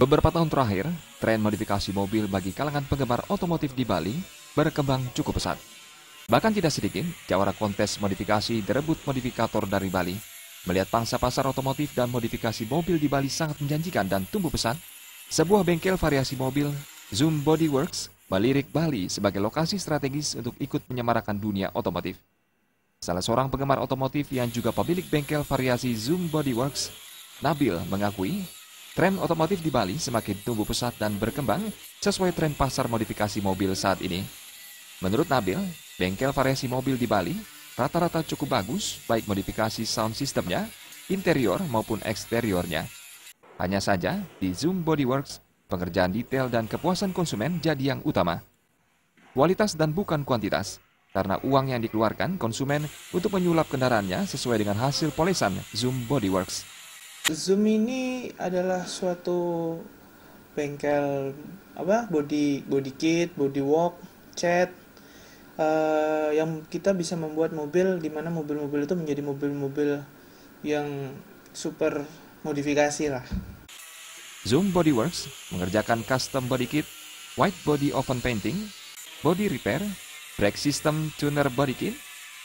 Beberapa tahun terakhir, tren modifikasi mobil bagi kalangan penggemar otomotif di Bali berkembang cukup pesat. Bahkan tidak sedikit jawara kontes modifikasi direbut modifikator dari Bali. Melihat pangsa pasar otomotif dan modifikasi mobil di Bali sangat menjanjikan dan tumbuh pesat, sebuah bengkel variasi mobil, Zoom Body Works, melirik Bali sebagai lokasi strategis untuk ikut menyemarakan dunia otomotif. Salah seorang penggemar otomotif yang juga pemilik bengkel variasi Zoom Body Works, Nabil, mengakui tren otomotif di Bali semakin tumbuh pesat dan berkembang sesuai tren pasar modifikasi mobil saat ini. Menurut Nabil, bengkel variasi mobil di Bali rata-rata cukup bagus, baik modifikasi sound systemnya, interior maupun eksteriornya. Hanya saja, di Zoom Body Works, pengerjaan detail dan kepuasan konsumen jadi yang utama. Kualitas dan bukan kuantitas, karena uang yang dikeluarkan konsumen untuk menyulap kendaraannya sesuai dengan hasil polesan Zoom Body Works. Zoom ini adalah suatu bengkel body kit, body work, cat yang kita bisa membuat mobil di mana mobil-mobil itu menjadi mobil-mobil yang super modifikasi lah. Zoom Body Works mengerjakan custom body kit, white body oven painting, body repair, brake system tuner body kit,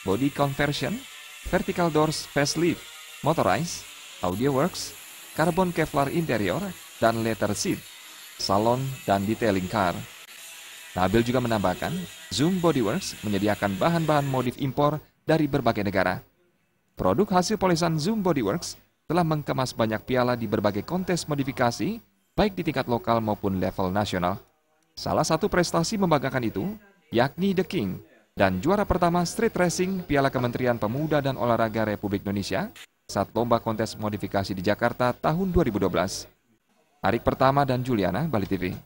body conversion, vertical doors facelift, motorized, audio works, carbon Kevlar interior, dan leather seat, salon, dan detailing car. Nabil juga menambahkan, Zoom Body Works menyediakan bahan-bahan modif impor dari berbagai negara. Produk hasil polesan Zoom Body Works telah mengemas banyak piala di berbagai kontes modifikasi, baik di tingkat lokal maupun level nasional. Salah satu prestasi membanggakan itu, yakni The King, dan juara pertama street racing Piala Kementerian Pemuda dan Olahraga Republik Indonesia saat lomba kontes modifikasi di Jakarta tahun 2012. Arik Pertama dan Juliana, Bali TV.